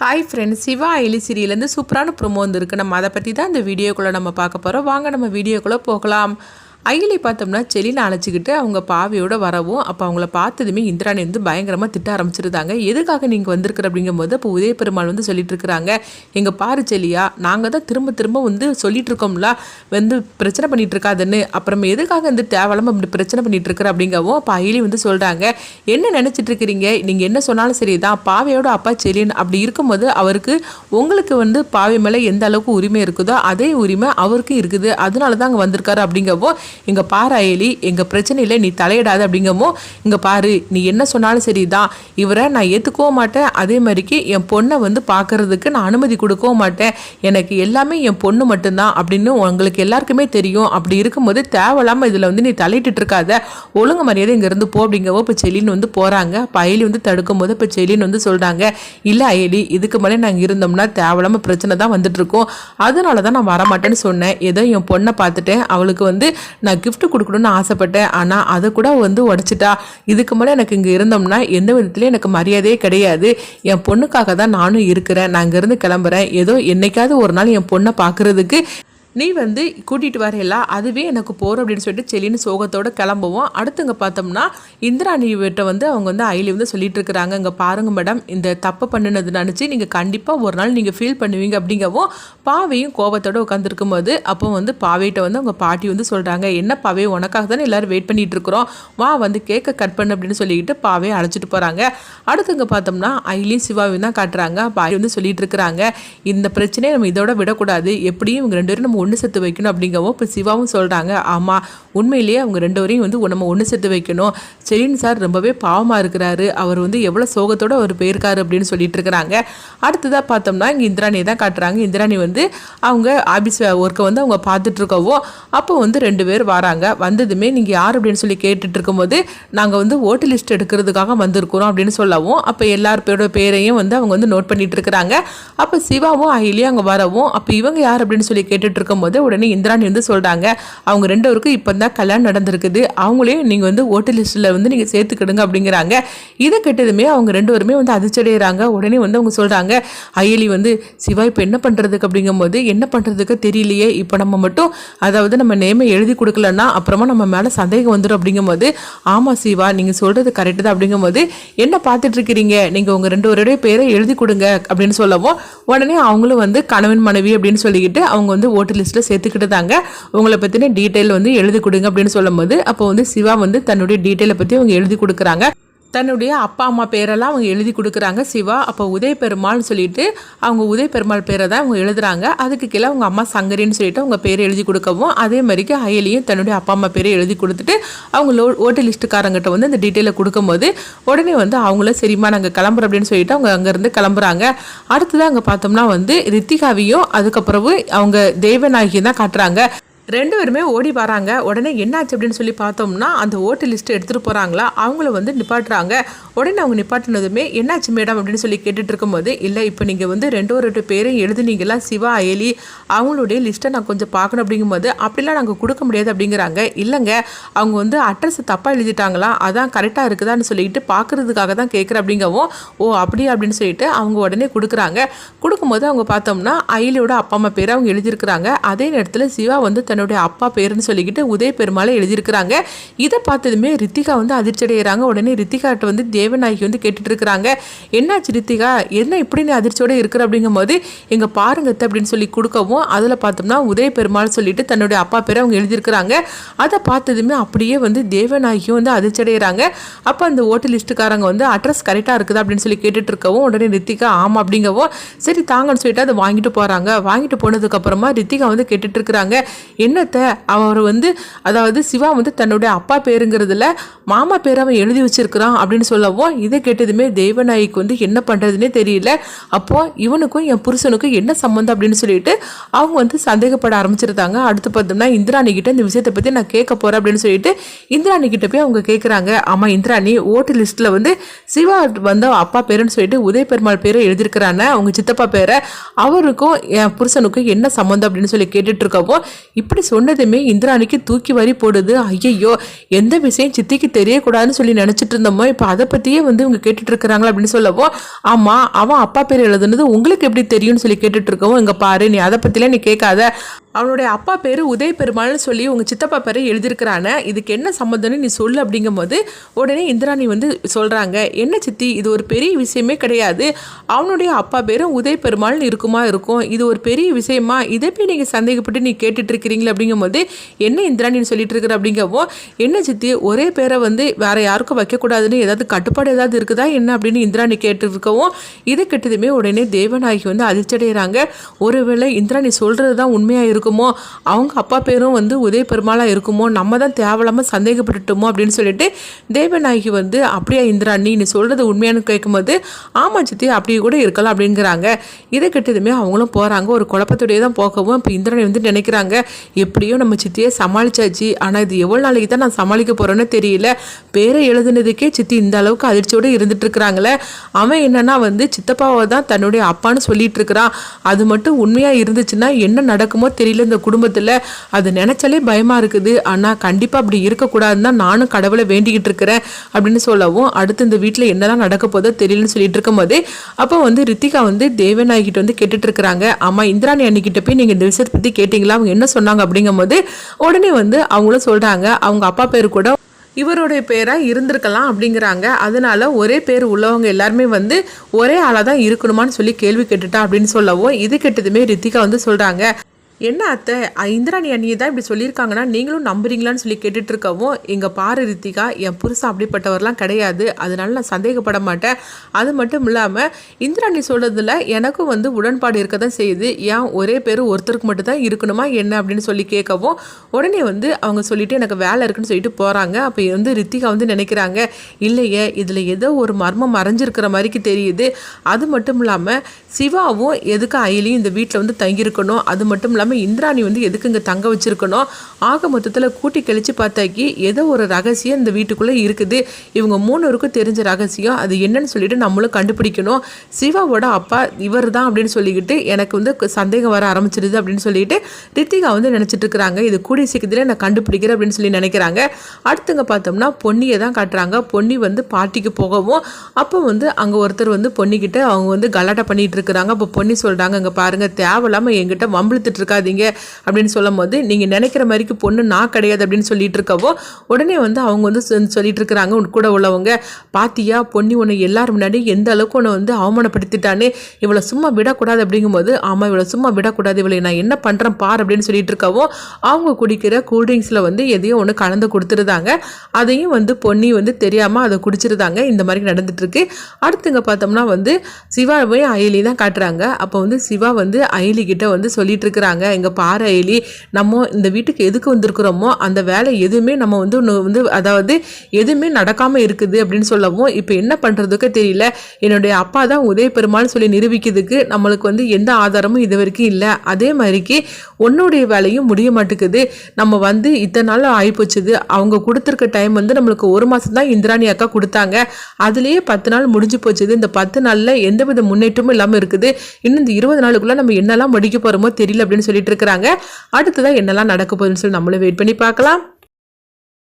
Hi friends, Siva ஐலி சீரியலேருந்து சூப்பரான promo வந்துருக்கு. நம்ம அதை பற்றி தான் இந்த வீடியோக்குள்ளே நம்ம பார்க்க போகிறோம். வாங்க நம்ம வீடியோக்குள்ளே போகலாம். அகிலி பார்த்தோம்னா செலினை அழைச்சிக்கிட்டு அவங்க பாவியோட வரவும், அப்போ அவங்கள பார்த்ததுமே இந்திராணி வந்து பயங்கரமாக திட்ட ஆரம்பிச்சிருந்தாங்க. எதுக்காக நீங்கள் வந்திருக்கிற அப்படிங்கும்போது அப்போ உதய பெருமாள் வந்து சொல்லிட்டு இருக்கிறாங்க, எங்கள் பாரு செலியா, நாங்கள் தான் திரும்ப திரும்ப வந்து சொல்லிட்டு இருக்கோம்ல வந்து பிரச்சனை பண்ணிட்டு இருக்காதுன்னு, அப்புறம் எதுக்காக வந்து தேவையில்லாமல் அப்படி பிரச்சனை பண்ணிட்டு இருக்கிற அப்படிங்கவும் அப்போ அகிலி வந்து சொல்கிறாங்க, என்ன நினச்சிட்டு இருக்கிறீங்க, நீங்கள் என்ன சொன்னாலும் சரி தான், பாவையோட அப்பா செலின் அப்படி இருக்கும்போது அவருக்கு உங்களுக்கு வந்து பாவை மேலே எந்த அளவுக்கு உரிமை இருக்குதோ அதே உரிமை அவருக்கும் இருக்குது, அதனால தான் அங்கே வந்திருக்காரு அப்படிங்கவும், இங்கே பாரு அயலி, எங்கள் பிரச்சனையில் நீ தலையிடாது அப்படிங்கமோ, இங்கே பாரு நீ என்ன சொன்னாலும் சரி தான், இவரை நான் ஏற்றுக்கவும் மாட்டேன், அதே மாதிரிக்கு என் பொண்ணை வந்து பார்க்கறதுக்கு நான் அனுமதி கொடுக்கவும் மாட்டேன், எனக்கு எல்லாமே என் பொண்ணு மட்டும்தான் அப்படின்னு உங்களுக்கு எல்லாருக்குமே தெரியும், அப்படி இருக்கும்போது தேவையில்லாமல் இதில் வந்து நீ தலையிட்டு இருக்காத, ஒழுங்கு மரியாதை இங்கேருந்து போ அப்படிங்கவோ இப்போ செலின்னு வந்து போகிறாங்க. இப்போ அயலி வந்து தடுக்கும் போது இப்போ செலின்னு வந்து சொல்கிறாங்க, இல்லை அயலி, இதுக்கு மேலே நாங்கள் இருந்தோம்னா தேவையில்லாமல் பிரச்சனை தான் வந்துட்டுருக்கோம், அதனால தான் நான் வரமாட்டேன்னு சொன்னேன், ஏதோ என் பொண்ணை பார்த்துட்டேன், அவளுக்கு வந்து நான் கிஃப்ட் கொடுக்கணும்னு ஆசைப்பட்டேன், ஆனால் அதை கூட வந்து உடச்சிட்டா, இதுக்கு மேலே எனக்கு இங்கே இருந்தோம்னா எந்த விதத்துலையும் எனக்கு மரியாதையே கிடையாது, என் பொண்ணுக்காக தான் நானும் இருக்கிறேன், நான் இங்கேருந்து கிளம்புறேன், ஏதோ என்னைக்காவது ஒரு நாள் என் பொண்ணை பார்க்குறதுக்கு நீ வந்து கூட்டிகிட்டு வரையில, அதுவே எனக்கு போகிறோம் அப்படின்னு சொல்லிட்டு செலின்னு சோகத்தோடு கிளம்புவோம். அடுத்துங்க பார்த்தோம்னா இந்திராணி வீட்டை வந்து அவங்க வந்து அயலி வந்து சொல்லிட்டு இருக்கிறாங்க, இங்கே பாருங்கள் மேடம், இந்த தப்பு பண்ணினது நினச்சி நீங்கள் கண்டிப்பாக ஒரு நாள் நீங்கள் ஃபீல் பண்ணுவீங்க அப்படிங்கவும் பாவையும் கோபத்தோடு உட்காந்துருக்கும் போது அப்போ வந்து பாவையிட்ட வந்து அவங்க பாட்டி வந்து சொல்கிறாங்க, என்ன பாவை, உனக்காக தானே எல்லோரும் வெயிட் பண்ணிகிட்டு இருக்கிறோம், வா வந்து கேக்கை கட் பண்ணு அப்படின்னு சொல்லிக்கிட்டு பாவையை அழைச்சிட்டு போகிறாங்க. அடுத்துங்க பார்த்தோம்னா அயலியும் சிவாவையும் தான் காட்டுறாங்க. பாவை வந்து சொல்லிட்டு இருக்கிறாங்க, இந்த பிரச்சனையை நம்ம இதோட விடக்கூடாது, எப்படியும் இவங்க ரெண்டு பேரும் நம்ம ஒன்று சேர்த்து வைக்கணும் அப்படிங்கவும் இப்போ சிவாவும் சொல்கிறாங்க, ஆமாம் உண்மையிலேயே அவங்க ரெண்டு வரையும் வந்து நம்ம ஒன்று சேர்த்து வைக்கணும், செலின் சார் ரொம்பவே பாவமாக இருக்கிறாரு, அவர் வந்து எவ்வளோ சோகத்தோடு அவர் போயிருக்காரு அப்படின்னு சொல்லிட்டு இருக்கிறாங்க. அடுத்ததாக பார்த்தோம்னா இங்கே இந்திராணியை தான் காட்டுறாங்க. இந்திராணி வந்து அவங்க ஆஃபீஸ் ஒர்க்கை வந்து அவங்க பார்த்துட்டு இருக்கவோ அப்போ வந்து ரெண்டு பேர் வராங்க. வந்ததுமே நீங்கள் யார் அப்படின்னு சொல்லி கேட்டுட்டு இருக்கும்போது நாங்கள் வந்து ஓட்டு லிஸ்ட் எடுக்கிறதுக்காக வந்திருக்கிறோம் அப்படின்னு சொல்லவும் அப்போ எல்லாரோட பேரையும் வந்து அவங்க வந்து நோட் பண்ணிட்டு இருக்கிறாங்க. அப்போ சிவாவும் அகிலியும் அங்கே வரவும் அப்போ இவங்க யார் அப்படின்னு சொல்லி கேட்டுட்டு இருக்கும்போது உடனே இந்திராணி வந்து சொல்கிறாங்க, அவங்க ரெண்டு பேருக்கும் இப்போ தான் கல்யாணம் நடந்திருக்குது, அவங்களையும் நீங்கள் வந்து ஓட்டு லிஸ்ட்டில் வந்து நீங்கள் சேர்த்துக்கிடுங்க அப்படிங்கிறாங்க. இதை கேட்டதுமே அவங்க ரெண்டு பேருமே வந்து அதிர்ச்சடைகிறாங்க. உடனே வந்து அவங்க சொல்கிறாங்க, அயலி வந்து சிவா இப்போ என்ன பண்ணுறதுக்கு அப்படிங்கும்போது, என்ன பண்ணுறதுக்கு தெரியலையே, இப்போ நம்ம மட்டும் அதாவது நம்ம நேமை எழுதி கொடுக்கலன்னா அப்புறமா நம்ம மேலே சந்தேகம் வந்துடும் அப்படிங்கும்போது, ஆமாம் சிவா நீங்கள் சொல்கிறது கரெக்டு தான் அப்படிங்கும்போது, என்ன பார்த்துட்ருக்கிறீங்க, நீங்கள் உங்கள் ரெண்டு பேருடைய பேரை எழுதி கொடுங்க அப்படின்னு சொல்லவும் உடனே அவங்களும் வந்து கணவன் மனைவி அப்படின்னு சொல்லிக்கிட்டு அவங்க வந்து ஓட்டு லிஸ்ட்டில் சேர்த்துக்கிட்டுதாங்க. உங்களை பற்றின டீட்டெயில் வந்து எழுதி கொடுங்க அப்படின்னு சொல்லும்போது அப்போ வந்து சிவா வந்து தன்னுடைய டீட்டெயிலை பற்றி அவங்க எழுதி கொடுக்குறாங்க. தன்னுடைய அப்பா அம்மா பேரெல்லாம் அவங்க எழுதி கொடுக்குறாங்க சிவா. அப்போ உதய பெருமாள்னு சொல்லிட்டு அவங்க உதய பெருமாள் பேரை தான் அவங்க எழுதுறாங்க. அதுக்கு கீழே அவங்க அம்மா சங்கரின்னு சொல்லிட்டு அவங்க பேரை எழுதி கொடுக்கவும் அதே மாதிரிக்கு அயலியும் தன்னுடைய அப்பா அம்மா பேரை எழுதி கொடுத்துட்டு அவங்க ஓட்டு லிஸ்ட்டுக்காரங்கிட்ட வந்து அந்த டீட்டெயிலை கொடுக்கும்போது உடனே வந்து அவங்களும் சரிம்மா நாங்கள் கிளம்புறோம் அப்படின்னு சொல்லிட்டு அவங்க அங்கேருந்து கிளம்புறாங்க. அடுத்ததான் அங்கே பார்த்தோம்னா வந்து ரித்திகாவையும் அதுக்கப்புறவு அவங்க தேவநாயகியும் தான் காட்டுறாங்க. ரெண்டு பேருமே ஓடி வராங்க. உடனே என்னாச்சு அப்படின்னு சொல்லி பார்த்தோம்னா அந்த ஓட்டு லிஸ்ட்டு எடுத்துகிட்டு போகிறாங்களா, அவங்கள வந்து நிப்பாட்டுறாங்க. உடனே அவங்க நிப்பாட்டினதுமே என்னாச்சு மேடம் அப்படின்னு சொல்லி கேட்டுட்டு இருக்கும்போது, இல்லை இப்போ நீங்கள் வந்து ரெண்டு பேரையும் எழுதுனீங்களா, சிவா அயலி அவங்களுடைய லிஸ்ட்டை நான் கொஞ்சம் பார்க்கணும் அப்படிங்கும்போது அப்படிலாம் நாங்கள் கொடுக்க முடியாது அப்படிங்கிறாங்க. இல்லைங்க, அவங்க வந்து அட்ரஸ் தப்பாக எழுதிட்டாங்களா, அதான் கரெக்டாக இருக்குதான்னு சொல்லிட்டு பார்க்குறதுக்காக தான் கேட்குறேன் அப்படிங்கவும், ஓ அப்படியா அப்படின்னு சொல்லிட்டு அவங்க உடனே கொடுக்குறாங்க. கொடுக்கும்போது அவங்க பார்த்தோம்னா அயலியோட அப்பா அம்மா பேரை அவங்க எழுதியிருக்கிறாங்க. அதே நேரத்தில் சிவா வந்து தன்னுடைய அப்பா பேருன்னு சொல்லிக்கிட்டு உதய பெருமாளை எழுதியிருக்கிறாங்க. இதை பார்த்ததுமே ரித்திகா வந்து அதிர்ச்சி அடைகிறாங்க. உடனே ரித்திகாட்ட வந்து தேவநாயகி வந்து கேட்டுட்டு இருக்கிறாங்க, என்னாச்சு ரித்திகா, என்ன இப்படி நீ அதிர்ச்சியோடு இருக்கிற அப்படிங்கும்போது, எங்க பாருங்கத்த அப்படின்னு சொல்லி கொடுக்கவும் அதில் பார்த்தோம்னா உதய பெருமாள் சொல்லிட்டு தன்னுடைய அப்பா பேரை அவங்க எழுதியிருக்கிறாங்க. அதை பார்த்ததுமே அப்படியே வந்து தேவநாயகியும் வந்து அதிர்ச்சி அடைகிறாங்க. அப்போ அந்த ஓட்டு லிஸ்ட்டுக்காரங்க வந்து அட்ரஸ் கரெக்டாக இருக்குதா அப்படின்னு சொல்லி கேட்டுட்டு இருக்கவும் உடனே ரித்திகா ஆமாம் அப்படிங்கவும் சரி தாங்கன்னு சொல்லிட்டு அதை வாங்கிட்டு போகிறாங்க. வாங்கிட்டு போனதுக்கப்புறமா ரித்திகா வந்து கேட்டுட்டு இருக்கிறாங்க, என்னத்தை அவர் வந்து அதாவது சிவா வந்து தன்னுடைய அப்பா பேருங்கிறதுல மாமா பேரை அவன் எழுதி வச்சிருக்கிறான் அப்படின்னு சொல்லவும் இதை கேட்டதுமே தேவநாயகிக்கு வந்து என்ன பண்ணுறதுனே தெரியல. அப்போது இவனுக்கும் என் புருஷனுக்கும் என்ன சம்மந்தம் அப்படின்னு சொல்லிட்டு அவங்க வந்து சந்தேகப்பட ஆரம்பிச்சிருந்தாங்க. அடுத்து பார்த்தோம்னா இந்திராணி கிட்ட இந்த விஷயத்தை பற்றி நான் கேட்க போகிறேன் அப்படின்னு சொல்லிட்டு இந்திராணி கிட்ட போய் அவங்க கேட்குறாங்க, ஆமாம் இந்திராணி ஓட்டு லிஸ்ட்டில் வந்து சிவா வந்து அப்பா பேருன்னு சொல்லிட்டு உதய பெருமாள் பேரை எழுதியிருக்கிறானே அவங்க சித்தப்பா பேரை, அவருக்கும் என் புருஷனுக்கும் என்ன சம்மந்தம் அப்படின்னு சொல்லி கேட்டுட்டு இருக்கவும் இப்போ இப்படி சொன்னதுமே இந்திராணிக்கு தூக்கி வாரி போடுது. ஐயையோ, எந்த விஷயம் சித்திக்கு தெரியக்கூடாதுன்னு சொல்லி நினைச்சிட்டு இருந்தோமோ இப்போ அதை பத்தியே வந்து இவங்க கேட்டுட்டு இருக்கிறாங்க அப்படின்னு சொல்லவும், ஆமா அவன் அப்பா பேர் எழுதுனது உங்களுக்கு எப்படி தெரியும்னு சொல்லி கேட்டுட்டு இருக்கவும், இங்க பாரு நீ அதை பத்திலாம் நீ கேட்காத, அவனுடைய அப்பா பேர் உதய பெருமாள்னு சொல்லி உங்கள் சித்தப்பா பேரை எழுதியிருக்கிறானே, இதுக்கு என்ன சம்மந்தம்னு நீ சொல்லு அப்படிங்கும் போது உடனே இந்திராணி வந்து சொல்கிறாங்க, என்ன சித்தி இது ஒரு பெரிய விஷயமே கிடையாது, அவனுடைய அப்பா பேரும் உதய பெருமாள்னு இருக்கும், இது ஒரு பெரிய விஷயமா, இதை போய் நீங்கள் சந்தேகப்பட்டு நீ கேட்டுட்டு இருக்கிறீங்களே அப்படிங்கும்போது என்ன இந்திராணின்னு சொல்லிட்டு இருக்கிற அப்படிங்கவும், என்ன சித்தி ஒரே பேரை வந்து வேற யாருக்கும் வைக்கக்கூடாதுன்னு ஏதாவது கட்டுப்பாடு ஏதாவது இருக்குதா என்ன அப்படின்னு இந்திராணி கேட்டு இருக்கவும், இதை கெட்டதுமே உடனே தேவநாயகி வந்து அதிர்ச்சடைகிறாங்க. ஒருவேளை இந்திராணி சொல்கிறது தான் உண்மையாக இருக்குமோ, அவங்க அப்பா பேரும் வந்து உதய பெருமாளாக இருக்குமோ, நம்ம தான் தேவையில்லாமல் சந்தேகப்பட்டுட்டோமோ அப்படின்னு சொல்லிட்டு தேவநாயகி வந்து அப்படியா இந்திராணி நீ சொல்கிறது உண்மையானு கேட்கும்போது, ஆமாம் சித்தி அப்படி கூட இருக்கலாம் அப்படிங்கிறாங்க. இதை கெட்டதுமே அவங்களும் போகிறாங்க. ஒரு குழப்பத்தோடையே தான் போகவும் இப்போ இந்திராணி வந்து நினைக்கிறாங்க, எப்படியோ நம்ம சித்தியை சமாளிச்சாச்சு, ஆனால் இது எவ்வளோ நாளைக்கு தான் நான் சமாளிக்க போகிறேன்னு தெரியல, பேரை எழுதுனதுக்கே சித்தி இந்த அளவுக்கு அதிர்ச்சியோடு இருந்துட்டு இருக்கிறாங்களே, அவன் என்னன்னா வந்து சித்தப்பாவை தான் தன்னுடைய அப்பான்னு சொல்லிட்டு இருக்கிறான், அது மட்டும் உண்மையாக இருந்துச்சுன்னா என்ன நடக்குமோ தெரியல இந்த குடும்பத்தில், அது நினைச்சாலே பயமாக இருக்குது, ஆனால் கண்டிப்பாக அப்படி இருக்கக்கூடாதுன்னு தான் நானும் கடவுளை வேண்டிக்கிட்டு இருக்கிறேன் அப்படின்னு சொல்லவும், அடுத்து இந்த வீட்டில் என்னதான் நடக்க போதோ தெரியலன்னு சொல்லிட்டு இருக்கும் போதே அப்போ வந்து ரித்திகா வந்து தேவநாயகிட்ட வந்து கேட்டுட்டு இருக்கிறாங்க, ஆமாம் இந்திராணி அன்னிக்கிட்ட போய் நீங்கள் இந்த விஷயத்தை பற்றி கேட்டிங்களா, அவங்க என்ன சொன்னாங்க அப்படிங்கும் போது உடனே வந்து அவங்களும் சொல்கிறாங்க, அவங்க அப்பா பேர் கூட இவருடைய பேராக இருந்திருக்கலாம் அப்படிங்கிறாங்க, அதனால ஒரே பேர் உள்ளவங்க எல்லாருமே வந்து ஒரே ஆளாக தான் இருக்கணுமான்னு சொல்லி கேள்வி கேட்டுட்டா அப்படின்னு சொல்லவும், இது கேட்டதுமே ரித்திகா வந்து சொல்கிறாங்க, என்ன அத்தை இந்திராணி அண்ணியை தான் இப்படி சொல்லியிருக்காங்கன்னா நீங்களும் நம்புறீங்களான்னு சொல்லி கேட்டுட்டு இருக்கவும், எங்கள் பாரு ரித்திகா என் புருஷன் அப்படிப்பட்டவர்லாம் கிடையாது, அதனால நான் சந்தேகப்பட மாட்டேன், அது மட்டும் இல்லாமல் இந்திராணி சொல்கிறதுல எனக்கும் வந்து உடன்பாடு இருக்க தான் செய்யுது, ஏன் ஒரே பேர் ஒருத்தருக்கு மட்டும் தான் இருக்கணுமா என்ன அப்படின்னு சொல்லி கேட்கவும், உடனே வந்து அவங்க சொல்லிட்டு எனக்கு வேலை இருக்குன்னு சொல்லிட்டு போகிறாங்க. அப்போ வந்து ரித்திகா வந்து நினைக்கிறாங்க, இல்லையே இதில் ஏதோ ஒரு மர்மம் மறைஞ்சிருக்கிற மாதிரிக்கு தெரியுது, அது மட்டும் இல்லாமல் சிவாவும் எதுக்கு அயலியும் இந்த வீட்டில் வந்து தங்கியிருக்கணும், அது மட்டும் இல்லாமல் இந்திராணி வந்து எதுக்கு இங்கே தங்க வச்சிருக்கணும், ஆக மொத்தத்தில் கூட்டி கழிச்சு பார்த்தாக்கி ஏதோ ஒரு ரகசியம் இந்த வீட்டுக்குள்ளே இருக்குது, இவங்க மூணுருக்கும் தெரிஞ்ச ரகசியம், அது என்னன்னு சொல்லிட்டு நம்மளும் கண்டுபிடிக்கணும், சிவாவோட அப்பா இவர் தான் அப்படின்னு சொல்லிக்கிட்டு எனக்கு வந்து சந்தேகம் வர ஆரம்பிச்சிருது அப்படின்னு சொல்லிட்டு ரித்திகா வந்து நினச்சிட்டு இருக்கிறாங்க, இது கூடிய சீக்கிரத்தில் நான் கண்டுபிடிக்கிறேன் அப்படின்னு சொல்லி நினைக்கிறாங்க. அடுத்துங்க பார்த்தோம்னா பொன்னியை தான் காட்டுறாங்க. பொன்னி வந்து பாட்டிக்கு போகவும் அப்போ வந்து அங்கே ஒருத்தர் வந்து பொன்னிக்கிட்ட அவங்க வந்து கலாட்டா பண்ணிட்டு இருக்கிறாங்க. அப்போ பொன்னி சொல்கிறாங்க, அங்கே பாருங்கள் தேவையில்லாமல் என்கிட்ட வம்பிழுத்துட்டு இருக்காதீங்க அப்படின்னு சொல்லும் போது, நீங்க நினைக்கிற மாதிரிக்கு பொண்ணு நான் கிடையாது அப்படின்னு சொல்லிட்டு இருக்கவோ உடனே வந்து அவங்க வந்து சொல்லிட்டு இருக்கிறாங்க கூட உள்ளவங்க, பாத்தியா பொன்னி உன்னை எல்லாரும் முன்னாடி எந்த அளவுக்கு உன்னை வந்து அவமானப்படுத்திட்டானே, இவளை சும்மா விடக்கூடாது அப்படிங்கும்போது, ஆமா இவளை சும்மா விடக்கூடாது, இவளை நான் என்ன பண்றேன் பார் அப்படின்னு சொல்லிட்டு இருக்கவோ அவங்க குடிக்கிற கூல்ட்ரிங்க்ஸ்ல வந்து எதையும் ஒன்று கலந்து கொடுத்துருந்தாங்க, அதையும் வந்து பொன்னி வந்து தெரியாம அதை குடிச்சிருந்தாங்க. இந்த மாதிரி நடந்துட்டு இருக்கு. அடுத்துங்க பார்த்தோம்னா வந்து சிவாவே அயலி தான் காட்டுறாங்க. அப்போ வந்து சிவா வந்து அயலி கிட்ட வந்து சொல்லிட்டு இருக்கிறாங்க, எங்க பாரு அயலி, நம்ம இந்த வீட்டுக்கு எதுக்கு வந்திருக்கிறோமோ அந்த வேலை எதுவுமே நம்ம வந்து அதாவது எதுவுமே நடக்காமல் இருக்குது அப்படின்னு சொல்லவும், இப்போ என்ன பண்ணுறதுக்கு தெரியல, என்னுடைய அப்பா தான் உதய பெருமாள்னு சொல்லி நிரூபிக்கிறதுக்கு நம்மளுக்கு வந்து எந்த ஆதாரமும் இது வரைக்கும் இல்லை, அதே மாதிரிக்கு உன்னுடைய வேலையும் முடிய மாட்டேங்குது, நம்ம வந்து இத்தனை நாள் ஆகிப்போச்சுது, அவங்க கொடுத்துருக்க டைம் வந்து நம்மளுக்கு 1 மாதம் தான் இந்திராணி அக்கா கொடுத்தாங்க, அதுலேயே 10 நாள் முடிஞ்சு போச்சுது, இந்த 10 நாளில் எந்தவித முன்னேற்றமும் இல்லாமல் இருக்குது, இன்னும் இந்த 20 நாளுக்குள்ளே நம்ம என்னெல்லாம் முடிக்க போகிறோமோ தெரியல அப்படின்னு சொல்லிட்டு இருக்கிறாங்க. அடுத்ததான் என்னெல்லாம் நடக்க போகுதுன்னு சொல்லி நம்மளும் வெயிட் பண்ணி பார்க்கலாம்.